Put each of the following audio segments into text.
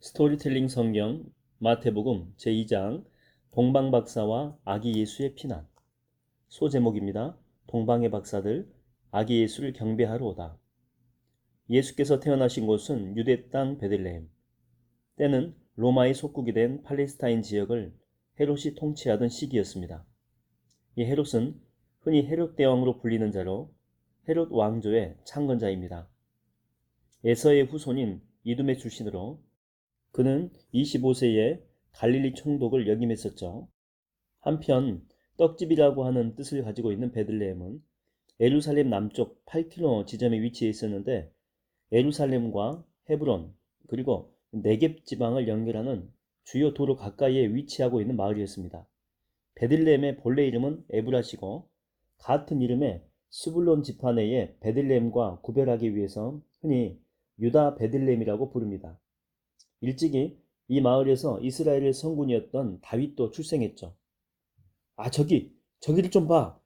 스토리텔링 성경 마태복음 제2장 동방박사와 아기 예수의 피난. 소제목입니다. 동방의 박사들 아기 예수를 경배하러 오다. 예수께서 태어나신 곳은 유대 땅 베들레헴. 때는 로마의 속국이 된 팔레스타인 지역을 헤롯이 통치하던 시기였습니다. 이 헤롯은 흔히 헤롯 대왕으로 불리는 자로 헤롯 왕조의 창건자입니다. 에서의 후손인 이두메 출신으로 그는 25세에 갈릴리 총독을 역임했었죠. 한편 떡집이라고 하는 뜻을 가지고 있는 베들레헴은 예루살렘 남쪽 8km 지점에 위치해 있었는데 예루살렘과 헤브론 그리고 네겝 지방을 연결하는 주요 도로 가까이에 위치하고 있는 마을이었습니다. 베들레헴의 본래 이름은 에브라시고 같은 이름의 스불론 지파 내의 베들레헴과 구별하기 위해서 흔히 유다 베들레헴이라고 부릅니다. 일찍이 이 마을에서 이스라엘의 성군이었던 다윗도 출생했죠. 저기를 좀 봐.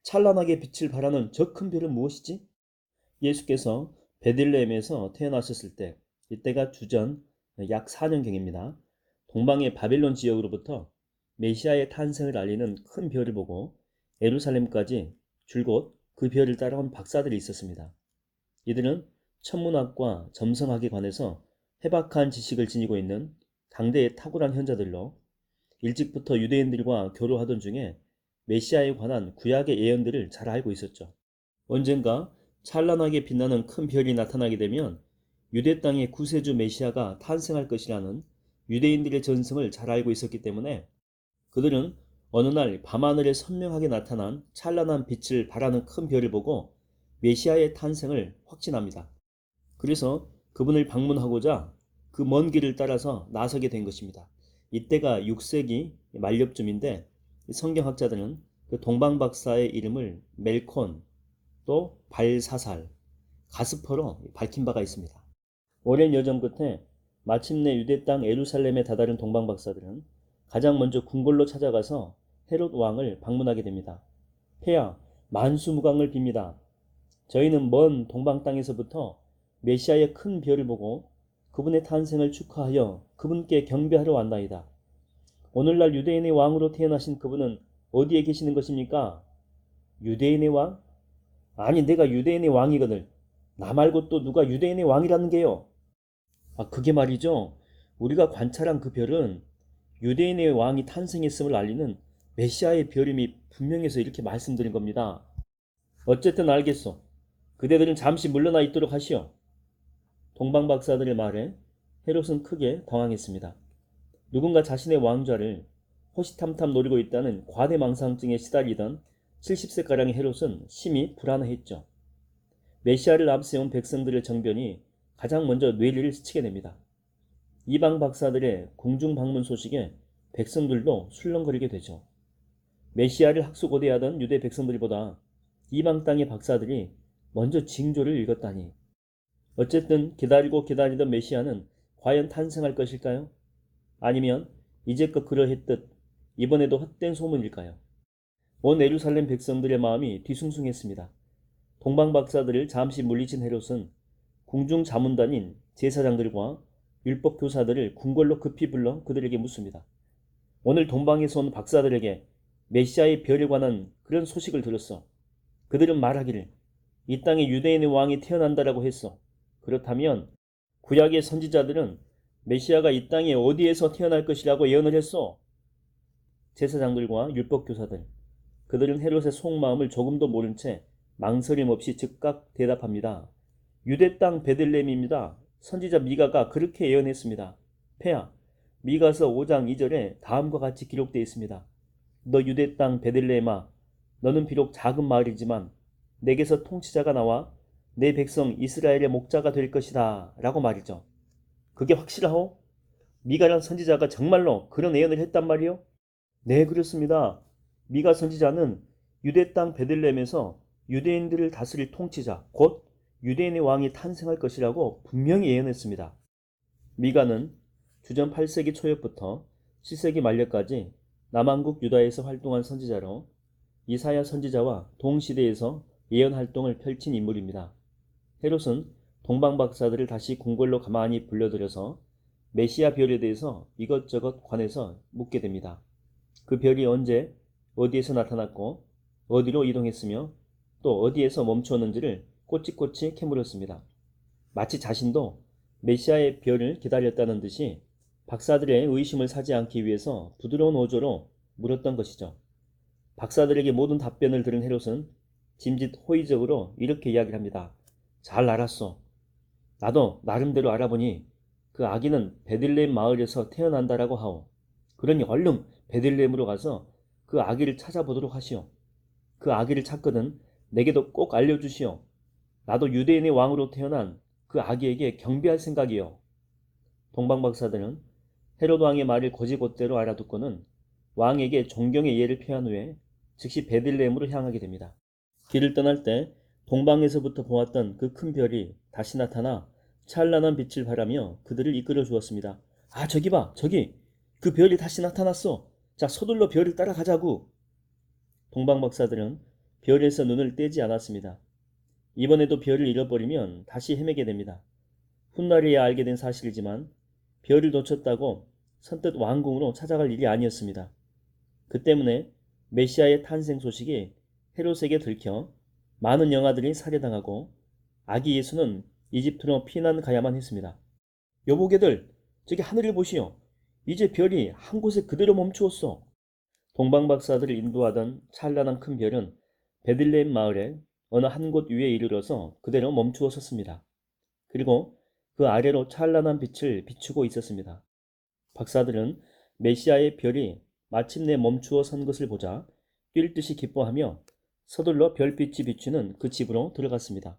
찬란하게 빛을 발하는 저 큰 별은 무엇이지? 예수께서 베들레헴에서 태어나셨을 때, 이때가 주전 약 4년경입니다. 동방의 바벨론 지역으로부터 메시아의 탄생을 알리는 큰 별을 보고 예루살렘까지 줄곧 그 별을 따라온 박사들이 있었습니다. 이들은 천문학과 점성학에 관해서 해박한 지식을 지니고 있는 당대의 탁월한 현자들로 일찍부터 유대인들과 교류하던 중에 메시아에 관한 구약의 예언들을 잘 알고 있었죠. 언젠가 찬란하게 빛나는 큰 별이 나타나게 되면 유대 땅의 구세주 메시아가 탄생할 것이라는 유대인들의 전승을 잘 알고 있었기 때문에 그들은 어느 날 밤하늘에 선명하게 나타난 찬란한 빛을 발하는 큰 별을 보고 메시아의 탄생을 확신합니다. 그래서 그분을 방문하고자 그 먼 길을 따라서 나서게 된 것입니다. 이때가 6세기 말엽쯤인데 성경학자들은 그 동방박사의 이름을 멜콘 또 발사살, 가스퍼로 밝힌 바가 있습니다. 오랜 여정 끝에 마침내 유대 땅 예루살렘에 다다른 동방박사들은 가장 먼저 궁궐로 찾아가서 헤롯 왕을 방문하게 됩니다. 폐하, 만수무강을 빕니다. 저희는 먼 동방 땅에서부터 메시아의 큰 별을 보고 그분의 탄생을 축하하여 그분께 경배하러 왔나이다. 오늘날 유대인의 왕으로 태어나신 그분은 어디에 계시는 것입니까? 유대인의 왕? 아니, 내가 유대인의 왕이거늘. 나 말고 또 누가 유대인의 왕이라는 게요? 그게 말이죠. 우리가 관찰한 그 별은 유대인의 왕이 탄생했음을 알리는 메시아의 별임이 분명해서 이렇게 말씀드린 겁니다. 어쨌든 알겠소. 그대들은 잠시 물러나 있도록 하시오. 동방박사들의 말에 헤롯은 크게 당황했습니다. 누군가 자신의 왕좌를 호시탐탐 노리고 있다는 과대망상증에 시달리던 70세가량의 헤롯은 심히 불안해했죠. 메시아를 앞세운 백성들의 정변이 가장 먼저 뇌리를 스치게 됩니다. 이방 박사들의 궁중 방문 소식에 백성들도 술렁거리게 되죠. 메시아를 학수고대하던 유대 백성들보다 이방 땅의 박사들이 먼저 징조를 읽었다니. 어쨌든 기다리고 기다리던 메시아는 과연 탄생할 것일까요? 아니면 이제껏 그러했듯 이번에도 헛된 소문일까요? 온 예루살렘 백성들의 마음이 뒤숭숭했습니다. 동방박사들을 잠시 물리친 헤롯은 궁중 자문단인 제사장들과 율법 교사들을 궁궐로 급히 불러 그들에게 묻습니다. 오늘 동방에서 온 박사들에게 메시아의 별에 관한 그런 소식을 들었어. 그들은 말하기를 이 땅에 유대인의 왕이 태어난다라고 했어. 그렇다면 구약의 선지자들은 메시아가 이 땅에 어디에서 태어날 것이라고 예언을 했어. 제사장들과 율법교사들, 그들은 헤롯의 속마음을 조금도 모른 채 망설임 없이 즉각 대답합니다. 유대 땅 베들레헴입니다. 선지자 미가가 그렇게 예언했습니다. 폐하, 미가서 5장 2절에 다음과 같이 기록되어 있습니다. 너 유대 땅 베들레헴아, 너는 비록 작은 마을이지만 내게서 통치자가 나와 내 백성 이스라엘의 목자가 될 것이다 라고 말이죠. 그게 확실하오? 미가란 선지자가 정말로 그런 예언을 했단 말이요? 네, 그렇습니다. 미가 선지자는 유대 땅 베들레헴에서 유대인들을 다스릴 통치자, 곧 유대인의 왕이 탄생할 것이라고 분명히 예언했습니다. 미가는 주전 8세기 초엽부터 7세기 말년까지 남한국 유다에서 활동한 선지자로 이사야 선지자와 동시대에서 예언 활동을 펼친 인물입니다. 헤롯은 동방박사들을 다시 궁궐로 가만히 불러들여서 메시아 별에 대해서 이것저것 관해서 묻게 됩니다. 그 별이 언제, 어디에서 나타났고, 어디로 이동했으며, 또 어디에서 멈추었는지를 꼬치꼬치 캐물었습니다. 마치 자신도 메시아의 별을 기다렸다는 듯이 박사들의 의심을 사지 않기 위해서 부드러운 어조로 물었던 것이죠. 박사들에게 모든 답변을 들은 헤롯은 짐짓 호의적으로 이렇게 이야기를 합니다. 잘 알았어. 나도 나름대로 알아보니 그 아기는 베들레헴 마을에서 태어난다라고 하오. 그러니 얼른 베들레헴으로 가서 그 아기를 찾아보도록 하시오. 그 아기를 찾거든 내게도 꼭 알려주시오. 나도 유대인의 왕으로 태어난 그 아기에게 경배할 생각이요. 동방박사들은 헤롯 왕의 말을 거지것대로 알아듣고는 왕에게 존경의 예를 표한 후에 즉시 베들레헴으로 향하게 됩니다. 길을 떠날 때 동방에서부터 보았던 그 큰 별이 다시 나타나 찬란한 빛을 발하며 그들을 이끌어 주었습니다. 아, 저기 봐, 저기 그 별이 다시 나타났어. 자, 서둘러 별을 따라가자고. 동방박사들은 별에서 눈을 떼지 않았습니다. 이번에도 별을 잃어버리면 다시 헤매게 됩니다. 훗날에야 알게 된 사실이지만 별을 놓쳤다고 선뜻 왕궁으로 찾아갈 일이 아니었습니다. 그 때문에 메시아의 탄생 소식이 헤롯에게 들켜 많은 영아들이 살해당하고 아기 예수는 이집트로 피난 가야만 했습니다. 여보게들, 저기 하늘을 보시오. 이제 별이 한 곳에 그대로 멈추었어. 동방박사들을 인도하던 찬란한 큰 별은 베들레헴 마을에 어느 한 곳 위에 이르러서 그대로 멈추어 섰습니다. 그리고 그 아래로 찬란한 빛을 비추고 있었습니다. 박사들은 메시아의 별이 마침내 멈추어 선 것을 보자 뛸 듯이 기뻐하며 서둘러 별빛이 비추는 그 집으로 들어갔습니다.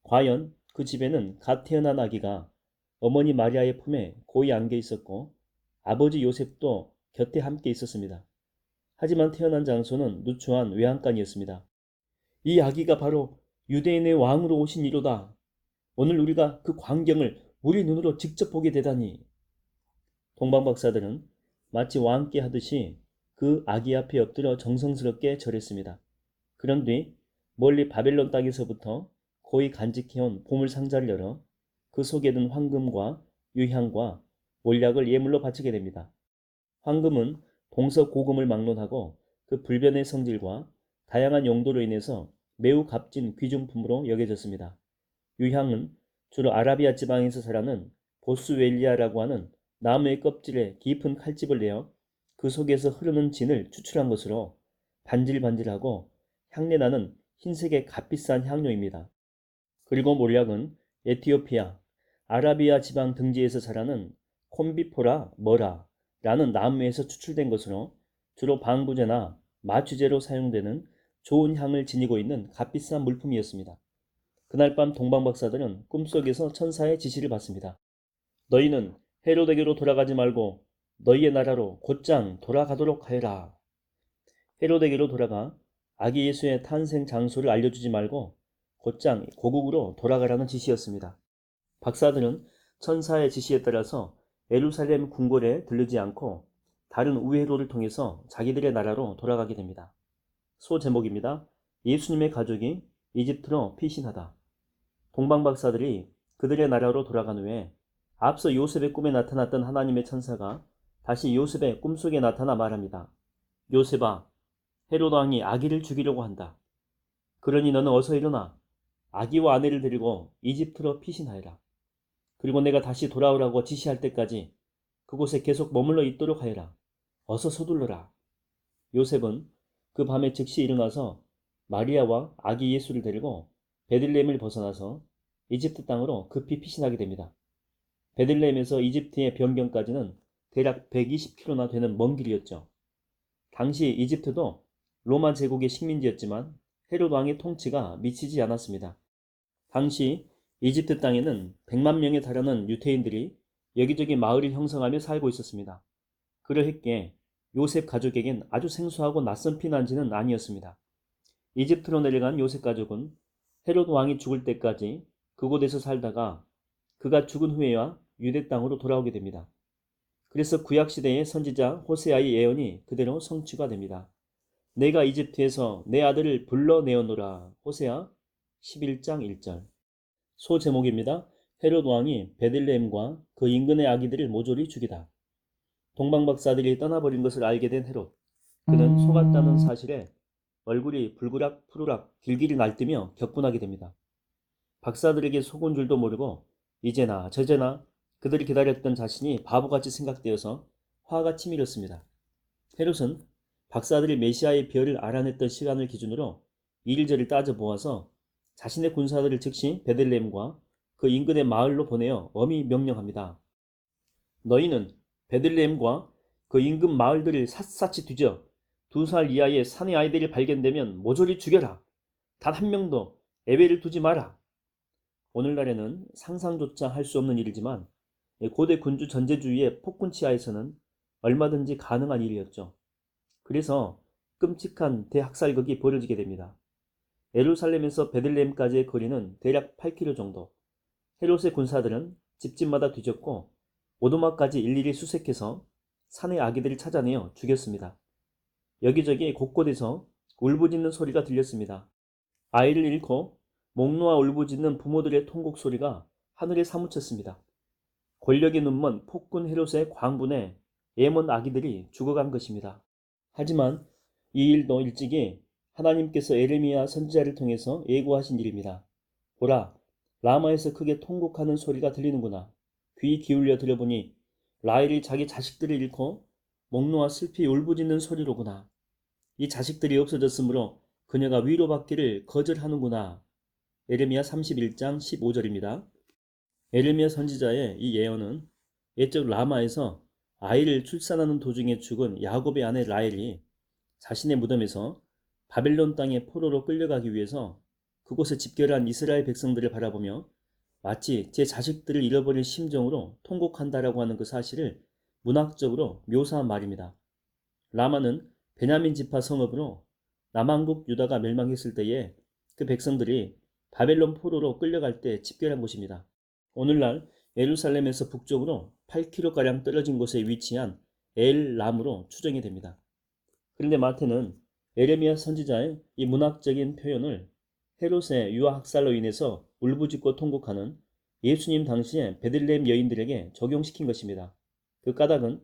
과연 그 집에는 갓 태어난 아기가 어머니 마리아의 품에 고이 안겨 있었고 아버지 요셉도 곁에 함께 있었습니다. 하지만 태어난 장소는 누추한 외양간이었습니다. 이 아기가 바로 유대인의 왕으로 오신 이로다. 오늘 우리가 그 광경을 우리 눈으로 직접 보게 되다니. 동방박사들은 마치 왕께 하듯이 그 아기 앞에 엎드려 정성스럽게 절했습니다. 그런 뒤 멀리 바벨론 땅에서부터 고이 간직해온 보물 상자를 열어 그 속에 든 황금과 유향과 몰약을 예물로 바치게 됩니다. 황금은 동서고금을 막론하고 그 불변의 성질과 다양한 용도로 인해서 매우 값진 귀중품으로 여겨졌습니다. 유향은 주로 아라비아 지방에서 자라는 보스웰리아라고 하는 나무의 껍질에 깊은 칼집을 내어 그 속에서 흐르는 진을 추출한 것으로 반질반질하고 향내나는 흰색의 값비싼 향료입니다. 그리고 몰약은 에티오피아, 아라비아 지방 등지에서 자라는 콤비포라 머라라는 나무에서 추출된 것으로 주로 방부제나 마취제로 사용되는 좋은 향을 지니고 있는 값비싼 물품이었습니다. 그날 밤 동방박사들은 꿈속에서 천사의 지시를 받습니다. 너희는 헤로데게로 돌아가지 말고 너희의 나라로 곧장 돌아가도록 하여라. 헤로데게로 돌아가 아기 예수의 탄생 장소를 알려주지 말고 곧장 고국으로 돌아가라는 지시였습니다. 박사들은 천사의 지시에 따라서 예루살렘 궁궐에 들르지 않고 다른 우회로를 통해서 자기들의 나라로 돌아가게 됩니다. 소 제목입니다. 예수님의 가족이 이집트로 피신하다. 동방박사들이 그들의 나라로 돌아간 후에 앞서 요셉의 꿈에 나타났던 하나님의 천사가 다시 요셉의 꿈속에 나타나 말합니다. 요셉아, 헤롯 왕이 아기를 죽이려고 한다. 그러니 너는 어서 일어나 아기와 아내를 데리고 이집트로 피신하여라. 그리고 내가 다시 돌아오라고 지시할 때까지 그곳에 계속 머물러 있도록 하여라. 어서 서둘러라. 요셉은 그 밤에 즉시 일어나서 마리아와 아기 예수를 데리고 베들레헴을 벗어나서 이집트 땅으로 급히 피신하게 됩니다. 베들레헴에서 이집트의 변경까지는 대략 120km나 되는 먼 길이었죠. 당시 이집트도 로마 제국의 식민지였지만 헤롯 왕의 통치가 미치지 않았습니다. 당시 이집트 땅에는 100만 명에 달하는 유대인들이 여기저기 마을을 형성하며 살고 있었습니다. 그러했기에 요셉 가족에겐 아주 생소하고 낯선 피난지는 아니었습니다. 이집트로 내려간 요셉 가족은 헤롯 왕이 죽을 때까지 그곳에서 살다가 그가 죽은 후에야 유대 땅으로 돌아오게 됩니다. 그래서 구약시대의 선지자 호세아의 예언이 그대로 성취가 됩니다. 내가 이집트에서 내 아들을 불러내어노라. 호세아 11장 1절. 소 제목입니다. 헤롯 왕이 베들레헴과 그 인근의 아기들을 모조리 죽이다. 동방박사들이 떠나버린 것을 알게 된 헤롯. 그는 속았다는 사실에 얼굴이 불그락 푸르락 길길이 날뛰며 격분하게 됩니다. 박사들에게 속은 줄도 모르고 이제나 저제나 그들이 기다렸던 자신이 바보같이 생각되어서 화가 치밀었습니다. 헤롯은 박사들이 메시아의 별을 알아냈던 시간을 기준으로 이일절을 따져보아서 자신의 군사들을 즉시 베들레헴과 그 인근의 마을로 보내어 엄히 명령합니다. 너희는 베들레헴과 그 인근 마을들을 샅샅이 뒤져 2살 이하의 사내 아이들이 발견되면 모조리 죽여라. 단 한 명도 예외를 두지 마라. 오늘날에는 상상조차 할 수 없는 일이지만 고대 군주 전제주의의 폭군 치하에서는 얼마든지 가능한 일이었죠. 그래서 끔찍한 대학살극이 벌어지게 됩니다. 예루살렘에서 베들레헴까지의 거리는 대략 8km 정도. 헤롯의 군사들은 집집마다 뒤졌고 오두막까지 일일이 수색해서 산의 아기들을 찾아내어 죽였습니다. 여기저기 곳곳에서 울부짖는 소리가 들렸습니다. 아이를 잃고 목 놓아 울부짖는 부모들의 통곡 소리가 하늘에 사무쳤습니다. 권력이 눈먼 폭군 헤롯의 광분에 예먼 아기들이 죽어간 것입니다. 하지만 이 일도 일찍이 하나님께서 예레미야 선지자를 통해서 예고하신 일입니다. 보라, 라마에서 크게 통곡하는 소리가 들리는구나. 귀 기울여 들어보니 라헬이 자기 자식들을 잃고 목 놓아 슬피 울부짖는 소리로구나. 이 자식들이 없어졌으므로 그녀가 위로받기를 거절하는구나. 예레미야 31장 15절입니다. 예레미야 선지자의 이 예언은 옛적 라마에서 아이를 출산하는 도중에 죽은 야곱의 아내 라헬이 자신의 무덤에서 바벨론 땅의 포로로 끌려가기 위해서 그곳에 집결한 이스라엘 백성들을 바라보며 마치 제 자식들을 잃어버릴 심정으로 통곡한다라고 하는 그 사실을 문학적으로 묘사한 말입니다. 라마는 베냐민 지파 성읍으로 남왕국 유다가 멸망했을 때에 그 백성들이 바벨론 포로로 끌려갈 때 집결한 곳입니다. 오늘날 예루살렘에서 북쪽으로 8km가량 떨어진 곳에 위치한 엘람으로 추정이 됩니다. 그런데 마태는 예레미야 선지자의 이 문학적인 표현을 헤롯의 유아학살로 인해서 울부짖고 통곡하는 예수님 당시의 베들레헴 여인들에게 적용시킨 것입니다. 그 까닭은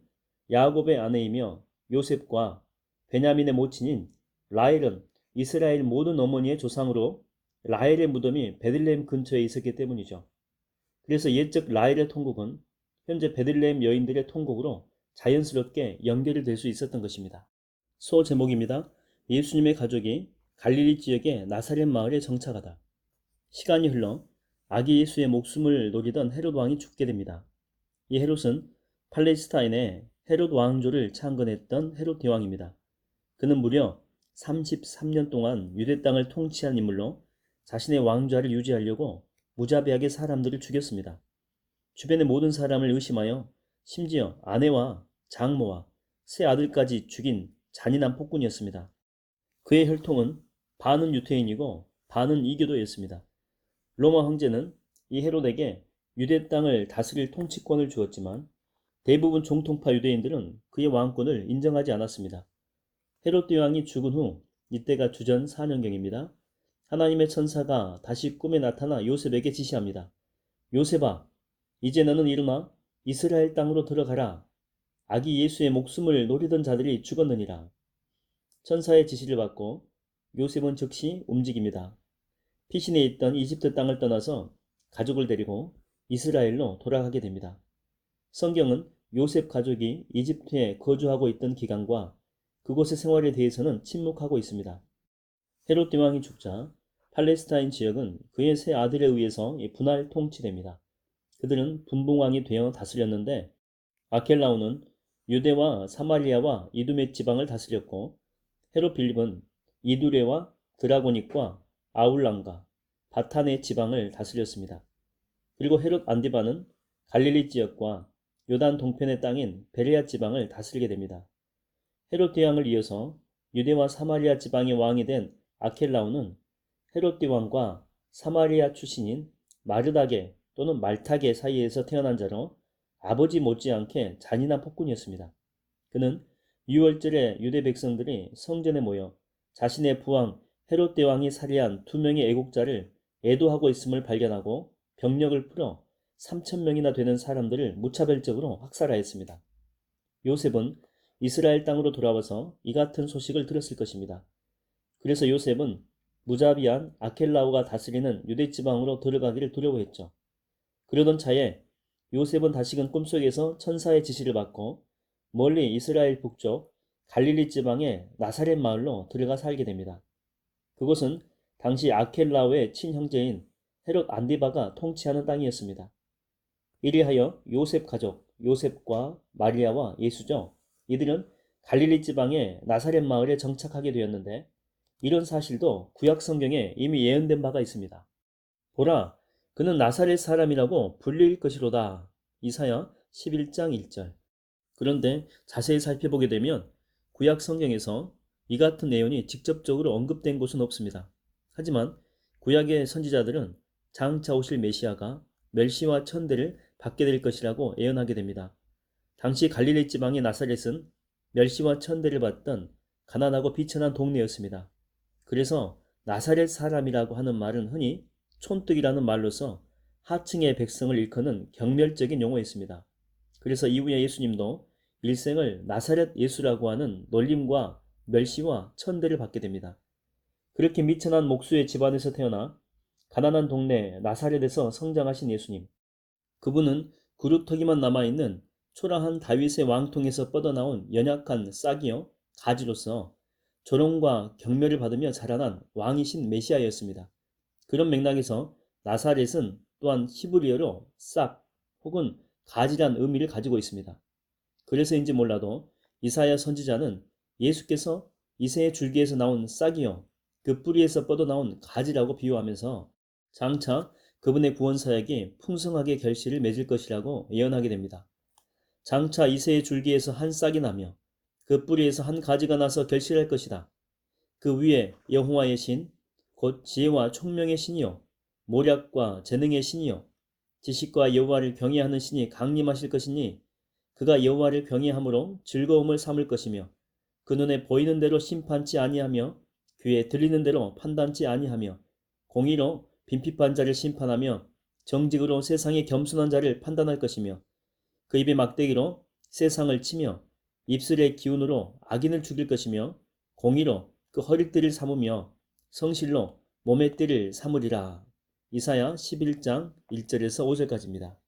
야곱의 아내이며 요셉과 베냐민의 모친인 라헬은 이스라엘 모든 어머니의 조상으로 라헬의 무덤이 베들레헴 근처에 있었기 때문이죠. 그래서 옛적 라헬의 통곡은 현재 베들레헴 여인들의 통곡으로 자연스럽게 연결이 될 수 있었던 것입니다. 소 제목입니다. 예수님의 가족이 갈릴리 지역의 나사렛 마을에 정착하다. 시간이 흘러 아기 예수의 목숨을 노리던 헤롯 왕이 죽게 됩니다. 이 헤롯은 팔레스타인의 헤롯 왕조를 창건했던 헤롯 대왕입니다. 그는 무려 33년 동안 유대 땅을 통치한 인물로 자신의 왕좌를 유지하려고 무자비하게 사람들을 죽였습니다. 주변의 모든 사람을 의심하여 심지어 아내와 장모와 세 아들까지 죽인 잔인한 폭군이었습니다. 그의 혈통은 반은 유태인이고 반은 이교도였습니다. 로마 황제는 이 헤롯에게 유대 땅을 다스릴 통치권을 주었지만 대부분 정통파 유대인들은 그의 왕권을 인정하지 않았습니다. 헤롯 대왕이 죽은 후 이때가 주전 4년경입니다. 하나님의 천사가 다시 꿈에 나타나 요셉에게 지시합니다. 요셉아, 이제 너는 일어나 이스라엘 땅으로 들어가라. 아기 예수의 목숨을 노리던 자들이 죽었느니라. 천사의 지시를 받고 요셉은 즉시 움직입니다. 피신해 있던 이집트 땅을 떠나서 가족을 데리고 이스라엘로 돌아가게 됩니다. 성경은 요셉 가족이 이집트에 거주하고 있던 기간과 그곳의 생활에 대해서는 침묵하고 있습니다. 헤롯 대왕이 죽자 팔레스타인 지역은 그의 세 아들에 의해서 분할 통치됩니다. 그들은 분봉왕이 되어 다스렸는데 아켈라오는 유대와 사마리아와 이두메 지방을 다스렸고 헤롯 빌립은 이두레와 드라고닉과 아울람과 바탄의 지방을 다스렸습니다. 그리고 헤롯 안디바는 갈릴리 지역과 요단 동편의 땅인 베레아 지방을 다스리게 됩니다. 헤롯 대왕을 이어서 유대와 사마리아 지방의 왕이 된 아켈라오는 헤롯 대왕과 사마리아 출신인 마르다게 또는 말타게 사이에서 태어난 자로 아버지 못지않게 잔인한 폭군이었습니다. 그는 유월절에 유대 백성들이 성전에 모여 자신의 부왕 헤롯 대왕이 살해한 2명의 애국자를 애도하고 있음을 발견하고 병력을 풀어 3천 명이나 되는 사람들을 무차별적으로 학살하였습니다. 요셉은 이스라엘 땅으로 돌아와서 이 같은 소식을 들었을 것입니다. 그래서 요셉은 무자비한 아켈라오가 다스리는 유대 지방으로 들어가기를 두려워했죠. 그러던 차에 요셉은 다시금 꿈속에서 천사의 지시를 받고 멀리 이스라엘 북쪽 갈릴리 지방의 나사렛 마을로 들어가 살게 됩니다. 그곳은 당시 아켈라오의 친형제인 헤롯 안디바가 통치하는 땅이었습니다. 이리하여 요셉 가족, 요셉과 마리아와 예수죠. 이들은 갈릴리 지방의 나사렛 마을에 정착하게 되었는데 이런 사실도 구약 성경에 이미 예언된 바가 있습니다. 보라, 그는 나사렛 사람이라고 불릴 것이로다. 이사야 11장 1절. 그런데 자세히 살펴보게 되면 구약 성경에서 이 같은 내용이 직접적으로 언급된 곳은 없습니다. 하지만 구약의 선지자들은 장차 오실 메시아가 멸시와 천대를 받게 될 것이라고 예언하게 됩니다. 당시 갈릴리 지방의 나사렛은 멸시와 천대를 받던 가난하고 비천한 동네였습니다. 그래서 나사렛 사람이라고 하는 말은 흔히 촌뜨기라는 말로서 하층의 백성을 일컫는 경멸적인 용어였습니다. 그래서 이후에 예수님도 일생을 나사렛 예수라고 하는 놀림과 멸시와 천대를 받게 됩니다. 그렇게 미천한 목수의 집안에서 태어나 가난한 동네 나사렛에서 성장하신 예수님. 그분은 구루터기만 남아있는 초라한 다윗의 왕통에서 뻗어나온 연약한 싹이요 가지로서 조롱과 경멸을 받으며 자라난 왕이신 메시아였습니다. 그런 맥락에서 나사렛은 또한 히브리어로 싹 혹은 가지란 의미를 가지고 있습니다. 그래서인지 몰라도 이사야 선지자는 예수께서 이새의 줄기에서 나온 싹이요 그 뿌리에서 뻗어나온 가지라고 비유하면서 장차 그분의 구원 사역이 풍성하게 결실을 맺을 것이라고 예언하게 됩니다. 장차 이새의 줄기에서 한 싹이 나며 그 뿌리에서 한 가지가 나서 결실할 것이다. 그 위에 여호와의 신, 곧 지혜와 총명의 신이요 모략과 재능의 신이요 지식과 여호와를 경외하는 신이 강림하실 것이니 그가 여호와를 경외함으로 즐거움을 삼을 것이며 그 눈에 보이는 대로 심판치 아니하며 귀에 들리는 대로 판단치 아니하며 공의로 빈핍한 자를 심판하며 정직으로 세상의 겸손한 자를 판단할 것이며 그 입의 막대기로 세상을 치며 입술의 기운으로 악인을 죽일 것이며 공의로 그 허리띠를 삼으며 성실로 몸의 띠를 삼으리라. 이사야 11장 1절에서 5절까지입니다.